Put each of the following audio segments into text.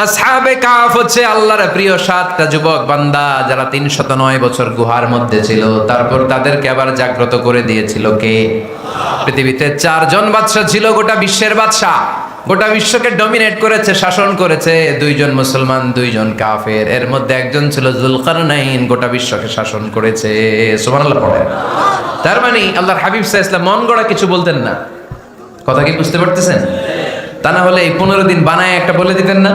আসহাবে কাহফ হচ্ছে আল্লাহর প্রিয় 7টা যুবক বান্দা যারা 309 বছর গুহার মধ্যে ছিল। তারপর তাদেরকে আবার জাগ্রত করে দিয়েছিল কে? পৃথিবীতে 4জন বাদশা ছিল, গোটা বিশ্বের বাদশা, গোটা বিশ্বকে ডমিনেট করেছে, শাসন করেছে। 2জন মুসলমান, 2জন কাফের। এর মধ্যে একজন ছিল যুলকারনাইন, গোটা বিশ্বকে শাসন করেছে। সুবহানাল্লাহ পড়ে। তার মানে আল্লাহর হাবিব সাল্লাল্লাহু আলাইহি ওয়াসাল্লাম মন গড়া কিছু বলতেন না। কথা কি বুঝতে পারতেছেন? তা না হলে এই 15 দিন বানায় একটা বলে দিতেন না?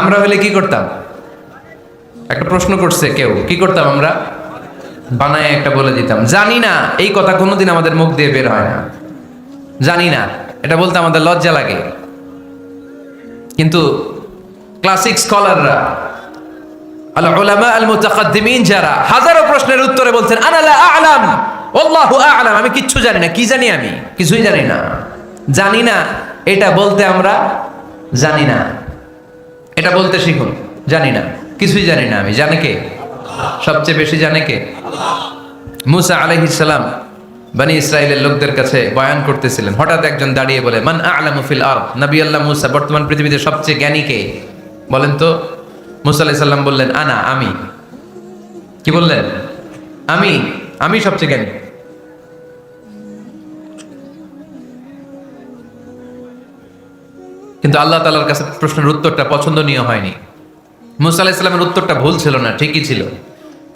আমরা হলে কি করতাম? একটা প্রশ্ন করছে কেউ, কি করতাম আমরা? বানায় একটা বলে দিতাম। জানি না, এই কথা কোনোদিন আমাদের মুখ দিয়ে বের হয় না। জানি না, এটা বলতে আমাদের লজ্জা লাগে। কিন্তু ক্লাসিক স্কলাররা, আল উলামা আল মুতাকাদ্দিমিন, যারা হাজারো প্রশ্নের উত্তরে বলছেন আনা লা আ'লাম আল্লাহু আ'লাম, আমি কিচ্ছু জানি না। কি জানি? আমি কিছুই জানি না। জানি না এটা বলতে আমরা জানি না, এটা বলতে শিখুন। জানি না, কিছুই জানি না আমি। জানে কে? সবচেয়ে বেশি জানে কে? মুসা আলাইহিস সালাম বনি ইসরাইলের লোকদের কাছে বয়ান করতেছিলেন। হঠাৎ একজন দাঁড়িয়ে বলে, মান আ'লামু ফিল আরদ, নবী আল্লাহ মুসা, বর্তমান পৃথিবীতে সবচেয়ে জ্ঞানী কে বলেন তো? মুসা আলাইহিস সালাম বললেন, আনা, আমি। কি বললেন? আমি সবচেয়ে জ্ঞানী। কিন্তু আল্লাহ তাআলার কাছে প্রশ্নের উত্তরটা পছন্দনীয় হয়নি। মুসা আলাইহিস সালামের উত্তরটা ভুল ছিল না, ঠিকই ছিল।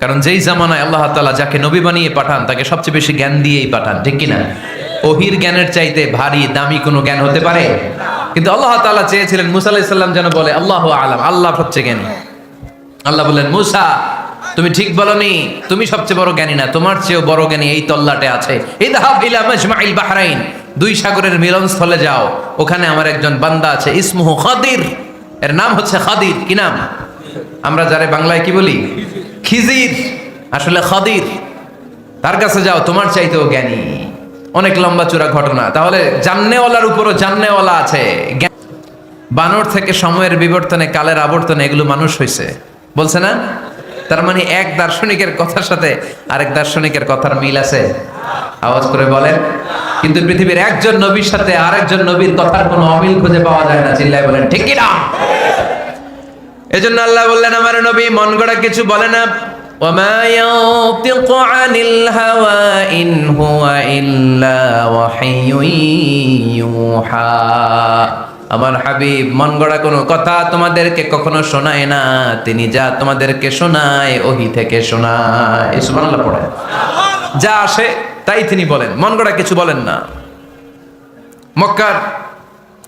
কারণ যেই জামানায় আল্লাহ তাআলা যাকে নবী বানিয়ে পাঠান তাকে সবচেয়ে বেশি জ্ঞান দিয়েই পাঠান, ঠিক কি না? ওহির জ্ঞানের চাইতে ভারী দামি কোনো জ্ঞান হতে পারে? কিন্তু আল্লাহ তাআলা চেয়েছিলেন মুসা আলাইহিস সালাম যেন বলে আল্লাহু আ'লাম, আল্লাহ সবচেয়ে জ্ঞানী। আল্লাহ বললেন, মুসা তুমি ঠিক বলনি, তুমি সবচেয়ে বড় জ্ঞানী না, তোমার চেয়েও বড় জ্ঞানী এই তল্লাটে আছে। ইযহাব ইলা মাজমাইল বাহরাইন, 2 সাগরের মিলনস্থলে যাও, ওখানে আমার একজন বান্দা আছে, ইসমুহু খাদির, এর নাম হচ্ছে খাদির। কি নাম? আমরা যারা বাংলায় কি বলি? খিজির, আসলে খাদির। তার কাছে যাও, তোমার চাইতেও জ্ঞানী। অনেক লম্বা চূড়া ঘটনা। তাহলে জান্নেওয়ালার উপরও জান্নেওয়ালা আছে। বানর থেকে সময়ের বিবর্তনে, কালের আবর্তনে এগুলো মানুষ হয়েছে, বলছে না? তার মানে এক দার্শনিকের কথার সাথে আরেক দার্শনিকের কথার মিল আছে? আওয়াজ করে বলেন। কিন্তু পৃথিবীর একজন নবীর সাথে আরেকজন নবীর কথার কোনো অমিল খুঁজে পাওয়া যায় না। চিল্লায় বলেন ঠিক কি না? এজন্য আল্লাহ বললেন, আমার নবী মন গড়া কিছু বলে না। ওয়ামা ইয়ানতিকু আনিল হাওয়া ইন হুয়া ইল্লা ওয়াহিয়ুন ইউহা। আমার হাবিব মন গড়া কোনো কথা তোমাদেরকে কখনো শোনায় না, তিনি যা তোমাদেরকে শোনায় ওহী থেকে শোনায়। সুবহানাল্লাহ পড়ে। যা আসে তাই তিনি বলেন, মন গড়া কিছু বলেন না। মক্কার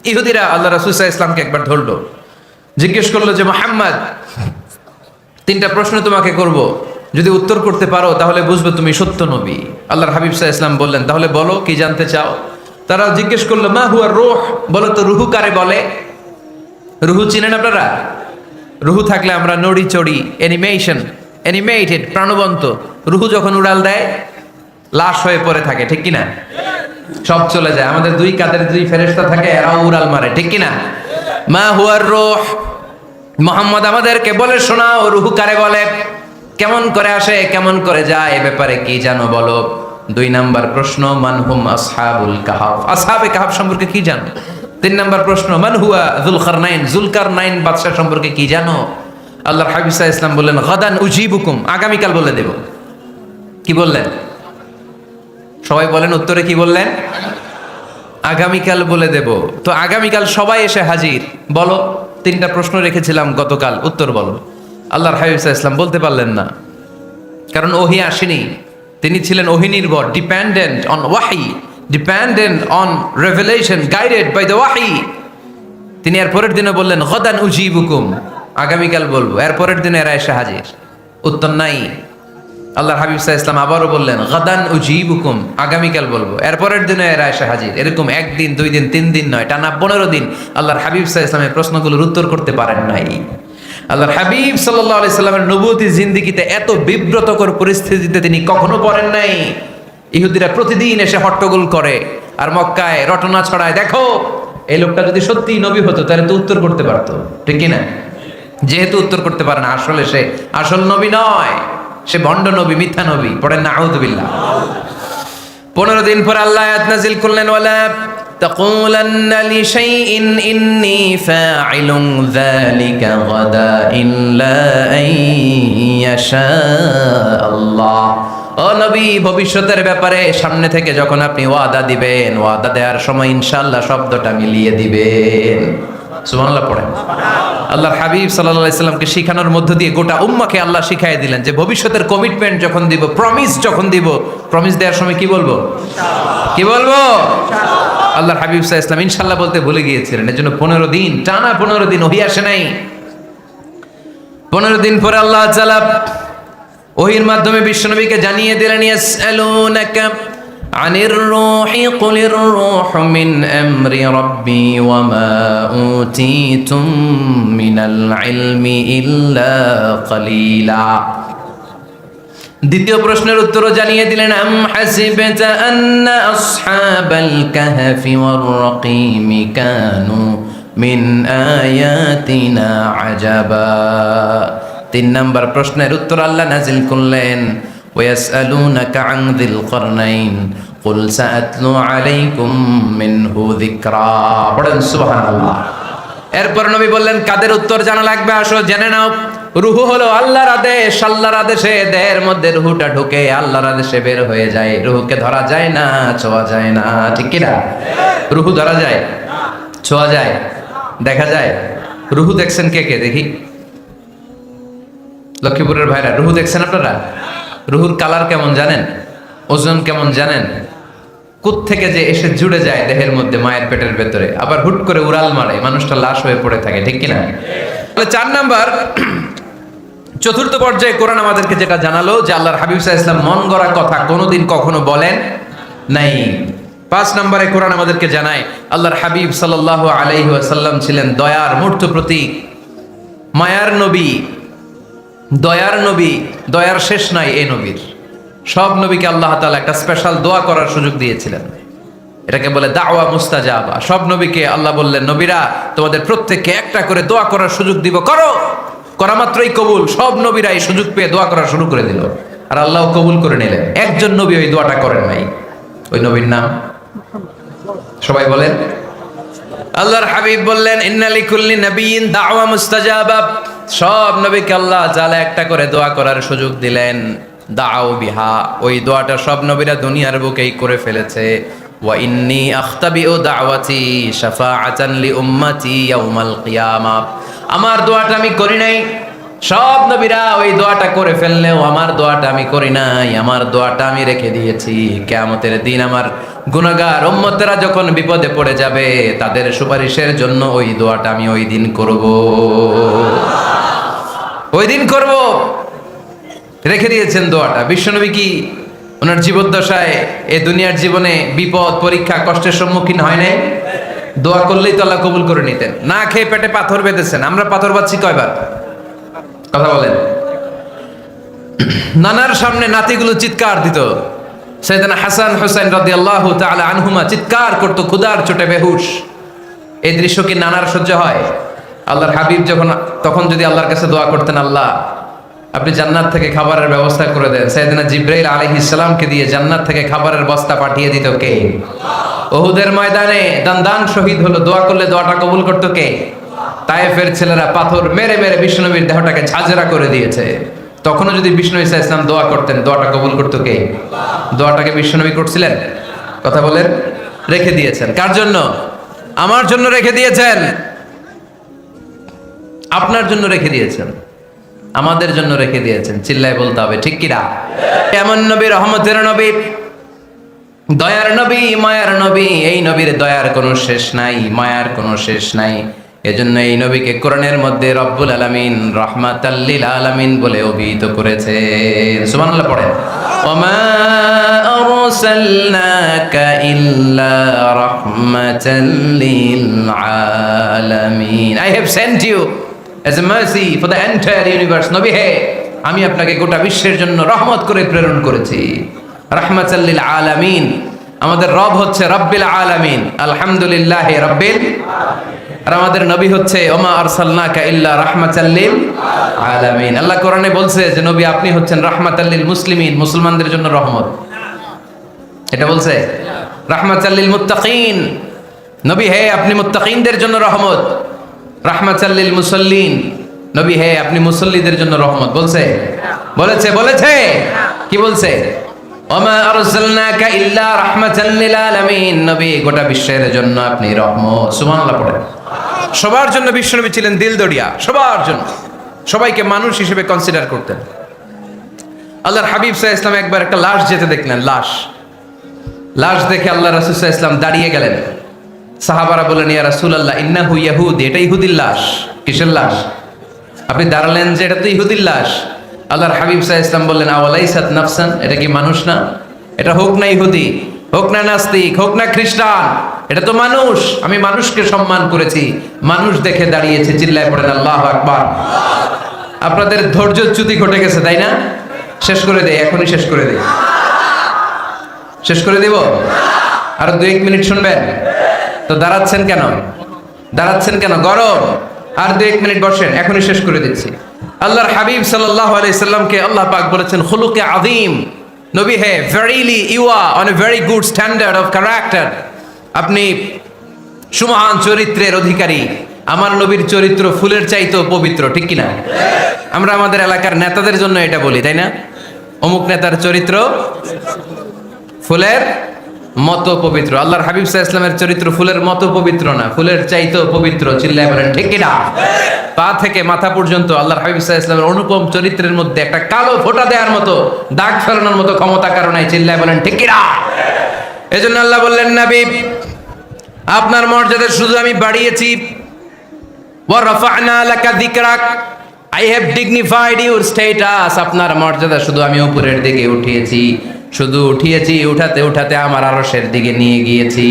ইহুদিরা আল্লাহ রাসূল সাল্লাল্লাহু আলাইহি ওয়াসাল্লামকে একবার ধরলো, জিজ্ঞেস করলো যে মুহাম্মদ, 3টা প্রশ্ন তোমাকে করব, যদি উত্তর করতে পারো তাহলে বুঝবে তুমি সত্য নবী। আল্লাহর হাবিব সাল্লাল্লাহু আলাইহি ওয়াসাল্লাম বললেন, তাহলে বলো কি জানতে চাও? তারা জিজ্ঞেস করলো, মা হুয়া রূহ, বলো তো রুহু কারে বলে? রুহু চিনেন আপনারা? রুহু থাকলে আমরা নড়ি চড়ি, অ্যানিমেটেড, প্রাণবন্ত। রুহু যখন উড়াল দেয় লাশ হয়ে পড়ে থাকে, ঠিক কিনা? সব চলে যায়। আমাদের 2 কাঁধের 2 ফেরেশতা থাকে, এরাও উড়াল মারে, ঠিক কিনা? মা হুয়া রূহ, মুহাম্মদ আমাদেরকে বলে শোনাও, রুহু কারে বলে, কেমন করে আসে, কেমন করে যায়, এ ব্যাপারে কি জানো বলো। 2 নাম্বার প্রশ্ন, মানহুম আসহাবুল কাহফ, আসহাবে কাহফ সম্পর্কে কি জানো? 3 নাম্বার প্রশ্ন, মান হুয়া যুলকারনাইন, যুলকারনাইন বাদশা সম্পর্কে কি জানো? আল্লাহর হাবিব সাল্লাল্লাহু আলাইহি ওয়াসাল্লাম বললেন, গাদান উজিবুকুম, আগামীকাল বলে দেব। কি বললেন? সবাই বলেন উত্তরে কি বললেন? আগামীকাল বলে দেব। তো আগামীকাল সবাই এসে হাজির, বলো 3টা প্রশ্ন রেখেছিলাম গতকাল, উত্তর বলো। আল্লাহর হাবিব সাল্লাল্লাহু আলাইহি ওয়াসাল্লাম বলতে পারলেন না, কারণ ওহী আসেনি। তিনি ছিলেন ওহী নির্ভর, ডিপেন্ডেন্ট অন ওয়াহি, dependent on revelation, guided by the ওয়াহি। তিনি এর পরের দিনে বললেন, গাদান উজিবুকুম, আগামীকাল বলবো। এর পরের দিনে এরা এসে হাজির, উত্তর নাই। আল্লাহর হাবিব সাল্লাল্লাহু আলাইহি ওয়াসাল্লাম আবারও বললেন, গাদান উজিবুকুম, আগামীকাল বলবো। এর পরের দিনে এরা এসে হাজির। এরকম 1 দিন 2 দিন 3 দিন নয়, টানা 15 দিন আল্লাহর হাবিব সাল্লাল্লাহু আলাইহি ওয়াসাল্লামের প্রশ্নগুলোর উত্তর করতে পারেন নাই। আল্লাহর হাবিব সাল্লাল্লাহু আলাইহি সাল্লামের নবুয়তী জিন্দেগিতে এত বিব্রতকর পরিস্থিতিতে তিনি কখনো পড়েন নাই। ইহুদিরা প্রতিদিন এসে হট্টগোল করে আর মক্কায় রটনা ছড়ায়, দেখো এই লোকটা যদি সত্যি নবী হতো তাহলে তো উত্তর করতে পারতো, ঠিক কি না? যেহেতু উত্তর করতে পারে না, আসলে সে আসল নবী নয়, সে ভণ্ড নবী, মিথ্যা নবী। পড়েন না আউযু বিল্লাহ। 15 দিন পর আল্লাহ আয়াত নাযিল করলেন, ওয়ালা تقولن لشيء إني فاعل ذلك غدا إلا أن يشاء الله। ও নবী, ভবিষ্যতের ব্যাপারে সামনে থেকে যখন আপনি ওয়াদা দিবেন, ওয়াদা দেওয়ার সময় ইনশাআল্লাহ শব্দটা মিলিয়ে দিবেন। সুবহানাল্লাহ পড়েন। আল্লাহর হাবিব সাল্লাল্লাহু আলাইহি সাল্লামকে শিখানোর মধ্য দিয়ে গোটা উম্মাহকে আল্লাহ শিখাই দিলেন যে ভবিষ্যতের কমিটমেন্ট যখন দিব, প্রমিস যখন দিব, প্রমিস দেওয়ার সময় কি বলবো? কি বলবো? আল্লাহর হাবিব সাল্লাল্লাহু আলাইহি সাল্লাম ইনশাআল্লাহ বলতে ভুলে গিয়েছিলেন। এজন্য 15 দিন টানা 15 দিন ওহী আসে নাই। 15 দিন পরে আল্লাহ তাআলা ওহীর মাধ্যমে বিশ্বনবীকে জানিয়ে দিলেন, ইয়াসআলুনাকা আনির রূহি কুলির রূহু মিন আমরি রাব্বি ওয়া মা উতীতুম মিনাল ইলমি ইল্লা কালিলা। দ্বিতীয় প্রশ্নের উত্তরও জানিয়ে দিলেন, আম হাসিবতা আন্না আসহাবাল কাহফি ওয়ার রাকিম কানু মিন আয়াতিনা আজাবা। 3 নম্বর প্রশ্নের উত্তর আল্লাহ নাজিল করলেন, ওয়াসআলুনাকা আন যিল করনাইন কুল সাআতলু আলাইকুম মিনহু যিকরা। পড়েন সুবহানাল্লাহ। এরপর নবী বললেন, কাদের উত্তর জানা লাগবে? আসো জেনে নাও। রুহু হলো আল্লাহর আদেশ। আল্লাহর আদেশে দেহের মধ্যে রুহুটা ঢুকে আল্লাহর আদেশে বের হয়ে যায়। রুহুকে ধরা যায় না, ছোঁয়া যায় না, ঠিক কি না? রুহু ধরা যায়, ছোঁয়া যায়, দেখা যায়। রুহু দেখছেন কে কে? দেখি লক্ষ্মীপুরের ভাইরা, রুহু দেখছেন আপনারা? রুহুর কালার কেমন জানেন? ওজন কেমন জানেন? কোত্থেকে যে এসে জুড়ে যায় দেহের মধ্যে, মায়ের পেটের ভেতরে, আবার হুট করে উড়াল মারে, মানুষটা লাশ হয়ে পড়ে থাকে, ঠিক কিনা? 4 নাম্বার, চতুর্থ পর্যায়ে কোরআন আমাদেরকে যেটা জানালো যে আল্লাহর হাবিব সাল্লাল্লাহু আলাইহি ওয়াসাল্লাম মন গড়া কথা কোনোদিন কখনো বলেন নাই। 5 নম্বরে কোরআন আমাদেরকে জানায় আল্লাহর হাবিব সাল্লাল্লাহু আলাইহি ওয়াসাল্লাম ছিলেন দয়ার মূর্ত প্রতীক, মায়ার নবী, দয়ার নবী। দয়ার শেষ নাই এই নবীর। সব নবীকে আল্লাহ তাআলা একটা স্পেশাল দোয়া করার সুযোগ দিয়েছিলেন। এটাকে বলে দাওয়া মুস্তাজাবা। সব নবীকে আল্লাহ বললেন, নবীরা তোমাদের প্রত্যেককে একটা করে দোয়া করার সুযোগ দিব, করো। করা মাত্রই কবুল। সব নবীরা এই সুযোগ পেয়ে দোয়া করা শুরু করে দিল, আর আল্লাহ কবুল করে নিলেন। একজন নবী ওই দোয়াটা করেন নাই। ওই নবীর নাম সবাই বলেন। আল্লাহর হাবিব বললেন, ইন্না লিকুল্লি নাবিয়্যিন দাওয়া মুস্তাজাবা। সব নবীকে আল্লাহ তাআলা একটা করে দোয়া করার সুযোগ দিলেন। দাও বিহা, ওই দোয়াটা সব নবীরা দুনিয়ার বুকেই করে ফেলেছে। ওয়া ইন্নী আখতাবিউ দাওয়াতি শাফাআতান লি উম্মতি ইয়াউমাল কিয়ামা। আমার দোয়াটা আমি করি নাই, সব নবীরা ওই দোয়াটা করে ফেললেও আমার দোয়াটা আমি করি নাই। আমার দোয়াটা আমি রেখে দিয়েছি। কিয়ামতের দিন আমার গুনাহগার উম্মতেরা যখন বিপদে পড়ে যাবে, তাদের সুপারিশের জন্য ওই দোয়াটা আমি ওই দিন করব, ওই দিন করব। রেখে দিয়েছেন দোয়াটা। বিশ্বনবী কি ওনার জীবদ্দশায় এই দুনিয়ার জীবনে বিপদ, পরীক্ষা, কষ্টের সম্মুখীন হয় নাই? দোয়া করলেই তো আল্লাহ কবুল করে নিতেন। না খেয়ে পেটে পাথর বেঁধেছেন। আমরা পাথর বাঁধছি কয়বার? কথা বলেন। নানার সামনে নাতিগুলো চিৎকার দিত। সাইয়েদনা হাসান হুসাইন রাদিয়াল্লাহু তাআলা আনহুমা চিৎকার করতো, ক্ষুধার চোটে বেহুশ। এই দৃশ্য কি নানার সহ্য হয়? আল্লাহর হাবিব তখন যদি আল্লাহর কাছে দোয়া করতেন, আল্লাহ আপনি জান্নাত থেকে খাবারের ব্যবস্থা করে দেন, সাইয়েদনা জিবরাইল আলাইহিস সালামকে দিয়ে জান্নাত থেকে খাবারের বস্তা পাঠিয়ে দিত কে? উহুদের ময়দানে দান শহীদ হলো, দোয়া করলে দোয়াটা কবুল করতো কে? তায়েফের ছেলেরা পাথর মেরে মেরে বিষ্ণুনবীর দেহটাকে ঝাঁঝরা করে দিয়েছে। তখনও যদি বিষ্ণু ঈসা ইসলাম দোয়া করতেন, দোয়াটা কবুল করতো কে? দোয়াটাকে বিষ্ণুনবী করছিলেন? কথা বলেন। রেখে দিয়েছেন। কার জন্য? আমার জন্য রেখে দিয়েছেন, আপনার জন্য রেখে দিয়েছেন, আমাদের জন্য রেখে দিয়েছেন। চিল্লায় বলতে হবে, ঠিক কিনা? এমন নবী, রহমতের নবী, দয়ার নবী, মায়ার নবী। এই নবীর দয়ার কোনো শেষ নাই, মায়ার কোনো শেষ নাই। এজন্য এই নবীকে কোরআনের মধ্যে রব্বুল আলামিন রাহমাতাল লিল আলামিন বলে অভিহিত করেছেন। সুবহানাল্লাহ পড়েন। ওমা আরসালনাকা ইল্লা রাহমাতাল লিল আলামিন। I have sent you as a mercy for the entire universe. নবী হে, আমি আপনাকে গোটা বিশ্বের জন্য রহমত করে প্রেরণ করেছি। রাহমাতাল লিল আলামিন। আমাদের রব হচ্ছে রব্বিল আলামিন, আলহামদুলিল্লাহি রাব্বিল আলামিন। আর আমাদের নবী হচ্ছে ওমা আরসালনাকা ইল্লা রাহমাতাল লিল আলামিন। আল্লাহ কোরআনে বলছে যে নবী আপনি হচ্ছেন রাহমাতাল লিল মুসলিমিন, মুসলমানদের জন্য রহমত। এটা বলছে রাহমাতাল লিল মুত্তাকিন, নবী হে আপনি মুত্তাকিনদের জন্য রহমত, রাহমাতাল লিল মুসাল্লিন। নবী হে আপনি মুসল্লিদের জন্য রহমত। বলছে বলেছে কি বলছে? ওমা আরসালনাকা ইল্লা রাহমাতাল লিল আলামিন। নবী গোটা বিশ্বের জন্য আপনি রহমত। সুবহানাল্লাহ পড়েন। সবার জন্য বিশ্বনবী ছিলেন দিলদরিয়া, সবার জন্য, সবাইকে মানুষ হিসেবে কনসিডার করতেন। আল্লাহর হাবিব সাল্লাল্লাহু আলাইহি ওয়াসাল্লাম একবার একটা লাশ যেতে দেখলেন, লাশ দেখে আল্লাহ রাসূল সাল্লাল্লাহু আলাইহি ওয়াসাল্লাম দাঁড়িয়ে গেলেন। সাহাবারা বললেন, ইয়া রাসূলুল্লাহ ইন্নাহু ইয়াহুদি, এটা ইহুদির লাশ। কিসের লাশ? আপনি দাঁড়ালেন যে এটা তো ইহুদির লাশ। আল্লাহর হাবিব সাল্লাল্লাহু আলাইহি ওয়াসাল্লাম বললেন, আওয়ালাইসাত নাফসান, এটা কি মানুষ না? এটা হোক না ইহুদি, হোক না নাস্তিক, হোক না খ্রিস্টান, এটা তো মানুষ। আমি মানুষকে সম্মান করেছি, মানুষ দেখে দাঁড়িয়েছে। চিল্লায় পড়েন আল্লাহু আকবার। আপনাদের ধৈর্যচ্যুতি ঘটে গেছে, তাই না? শেষ করে দেই, এখনই শেষ করে দেই। শেষ করে দিব? আরো 2-1 মিনিট শুনবেন তো? দাঁড়াচ্ছেন কেন? গরম। আর 2-1 মিনিট বসেন, এখনই শেষ করে দিচ্ছি। আল্লাহর হাবিব সাল্লাল্লাহু আলাইহি সাল্লামকে আল্লাহ পাক বলেছেন খুলুকে আযীম। নবী হে, verily you are on a very good standard of character. আপনি সুমহান চরিত্রের অধিকারী। আমার নবীর চরিত্র ফুলের চাইতেও পবিত্র, ঠিক কিনা? আমরা আমাদের এলাকার নেতাদের জন্য এটা বলি, তাই না? অমুক নেতার চরিত্র ফুলের মতো পবিত্র। আল্লাহর হাবিব সাল্লাল্লাহু আলাইহি ওয়াসাল্লামের চরিত্র ফুলের মতো পবিত্র না, ফুলের চাইতেও পবিত্র। চিল্লায় বলেন ঠিক কিনা? পা থেকে মাথা পর্যন্ত আল্লাহর হাবিব সাল্লাল্লাহু আলাইহি ওয়াসাল্লামের অনুপম চরিত্রের মধ্যে একটা কালো ফোঁটা দেওয়ার মতো, দাগ ফেলানোর মতো ক্ষমতা কারণে। চিল্লায় বলেন ঠিক কিনা? এজন্য আল্লাহ বললেন, নবী আপনার মর্যাদা শুধু আমি বাড়িয়েছি। ওয়া রাফা'না লাকা যিকরাক, I have dignified your status. আপনার মর্যাদা শুধু আমি উপরের দিকে উঠিয়েছি, উঠাতে আমার আরশের দিকে নিয়ে গিয়েছি।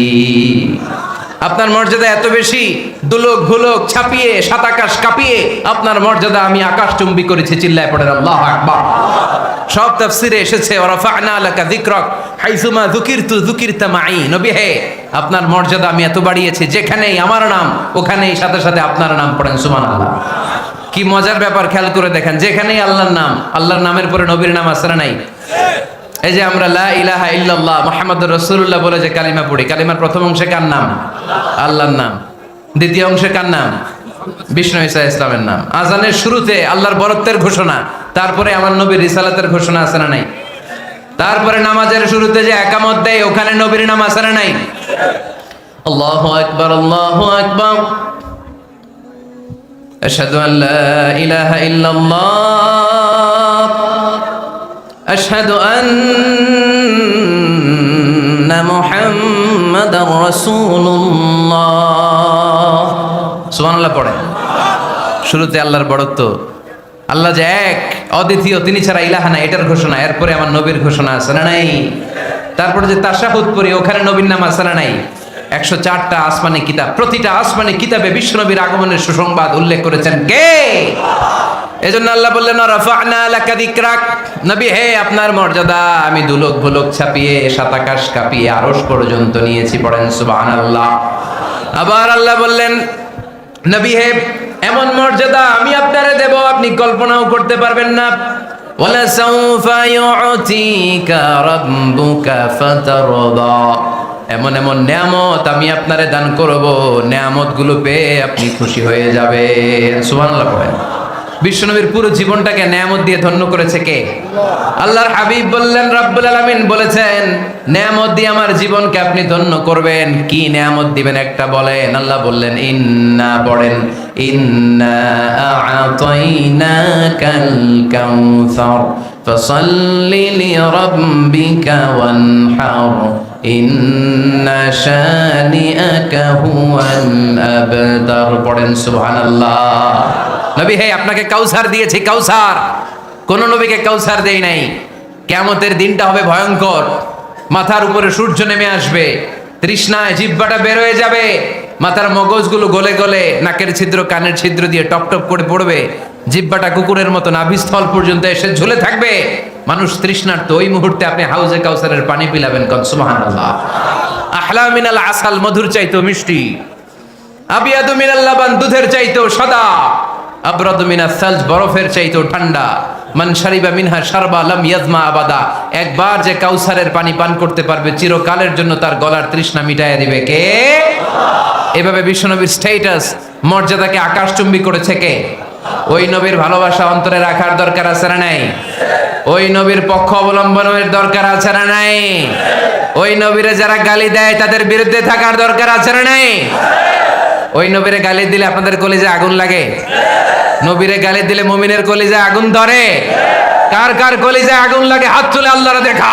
আপনার মর্যাদা এত বেশি, দুলোক ভুলোক ছাপিয়ে, সাত আকাশ কাঁপিয়ে আপনার মর্যাদা আমি আকাশচুম্বী করেছি। চিল্লায় পড়েন আল্লাহু আকবার। সব তাফসিরে এসেছে ওয়া রাফা'না লাকা যিকরাক হাইসুমা যুকিরতা মাই। নবী হে, আপনার মর্যাদা আমি এত বাড়িয়েছি, যেখানেই আমার নাম ওখানেই সাথে সাথে আপনার নাম পড়েন। সুবহানাল্লাহ। কি মজার ব্যাপার, খেয়াল করে দেখেন, যেখানেই আল্লাহর নামের পরে নবীর নাম আছে না নাই? এই যে আমরা লা ইলাহা ইল্লাল্লাহ মুহাম্মাদুর রাসূলুল্লাহ বলে যে কালিমা পড়ি, কালিমার প্রথম অংশে কার নাম? আল্লাহর নাম। দ্বিতীয় অংশে কার নাম? বিষ্ণু ঈসা ইসলামের নাম। আজানের শুরুতে আল্লাহর বরত্বের ঘোষণা, তারপরে আমার নবীর রিসালাতের ঘোষণা আছে না নাই? তারপরে নামাজের শুরুতে যে একামত দেয়, ওখানে নবীর নাম আছে না নাই? আল্লাহু আকবার, আল্লাহু আকবার। আশহাদু আন লা ইলাহা ইল্লাল্লাহ, আশহাদু আন্না মুহাম্মাদার রাসূলুল্লাহ। সুবহানাল্লাহ পড়ে। শুরুতে আল্লাহর বড়ত্ব, আল্লাহ যে এক অদ্বিতীয়, তিনি ছাড়া ইলাহা নাই, এটার ঘোষণা। এরপরে আমার নবীর ঘোষণা আছে না নাই? তারপরে যে তাশাহুদ পড়ি, ওখানে নবীর নাম আছে না নাই? 104টা আসমানি কিতাব, প্রতিটা আসমানি কিতাবে বিশ্বনবীর আগমনের সুসংবাদ উল্লেখ করেছেন কে? এজন্য আল্লাহ বললেন রাফা'না লাকা যিকরাক। নবী হে, আপনার মর্যাদা আমি দুলোক ভুলোক ছাপিয়ে, সাত আকাশ কাঁপিয়ে আরশ পর্যন্ত নিয়েছি। পড়েন সুবহানাল্লাহ। আবার আল্লাহ বললেন, নবী হে, এমন মর্যাদা আমি আপনারে দেব, আপনি কল্পনাও করতে পারবেন না। ওয়ালা সাউফা ইউ'তিকা রাব্বুকা ফাতারদা। এমন এমন নেয়ামত আমি আপনারে দান করব, নেয়ামত গুলো পেয়ে আপনি খুশি হয়ে যাবেন। সুবহানাল্লাহ পড়েন। বিশ্বনবীর পুরো জীবনটাকে নেয়ামত দিয়ে ধন্য করেছে কে? আল্লাহর হাবিব বললেন, রব্বুল আলামিন বলেছেন নেয়ামত দিয়ে আমার জীবনকে আপনি ধন্য করবেন। কি নেয়ামত দিবেন একটা বলেন? আল্লাহ বললেন ইন্না, পড়েন, ইন্না আ'তাইনাকাল কাউসার ফাসাল্লি লিরাব্বিকা ওয়ানহার ইন্না শানিআকা হুয়াল আবতার। পড়েন সুবহানাল্লাহ। নবী হে, আপনাকে কাউসার দিয়েছি, কাউসার। কোন নবীকে কাউসার দেই নাই। কিয়ামতের দিনটা হবে ভয়ঙ্কর, মাথার উপরে সূর্য নেমে আসবে, তৃষ্ণায় জিহ্বাটা বের হয়ে যাবে, মাথার মগজগুলো গলে গলে নাকের ছিদ্র কানের ছিদ্র দিয়ে টপ টপ করে পড়বে, জিহ্বাটা কুকুরের মতো নাভিস্থল পর্যন্ত এসে ঝুলে থাকবে। মানুষ তৃষ্ণার্ত। ওই মুহূর্তে আপনি হাউজে কাউসারের পানি পিলাবেন। কোন সুবহানাল্লাহ। আহলা মিনাল আসাল, মধুর চাইতেও মিষ্টি। আবিয়াদু মিনাল লাবান, দুধের চাইতেও সাদা। আবরাদু মিনাস সালজ, বরফের চাইতেও ঠান্ডা। মান শারিবা মিনহা শারবা লাম ইয়াজমা আবাদা, একবার যে কাউসারের পানি পান করতে পারবে চিরকালের জন্য তার গলার তৃষ্ণা মিটাইয়া দিবে কে? এভাবে বিশ্বনবীর স্ট্যাটাস, মর্যাদাকে আকাশচুম্বী করেছে কে? ওই নবীর ভালোবাসা অন্তরে রাখার দরকার আছে না নাই? ওই নবীর পক্ষ অবলম্বনের দরকার আছে না নাই? ওই নবীরে যারা গালি দেয় তাদের বিরুদ্ধে থাকার দরকার আছে না নাই? ওই নবীরে গালি দিলে আপনাদের কলিজায় আগুন লাগে? নবীরে গালি দিলে মুমিনের কলিজায় আগুন ধরে? কার কার কলিজায় আগুন লাগে হাত তুলে আল্লাহরে দেখা।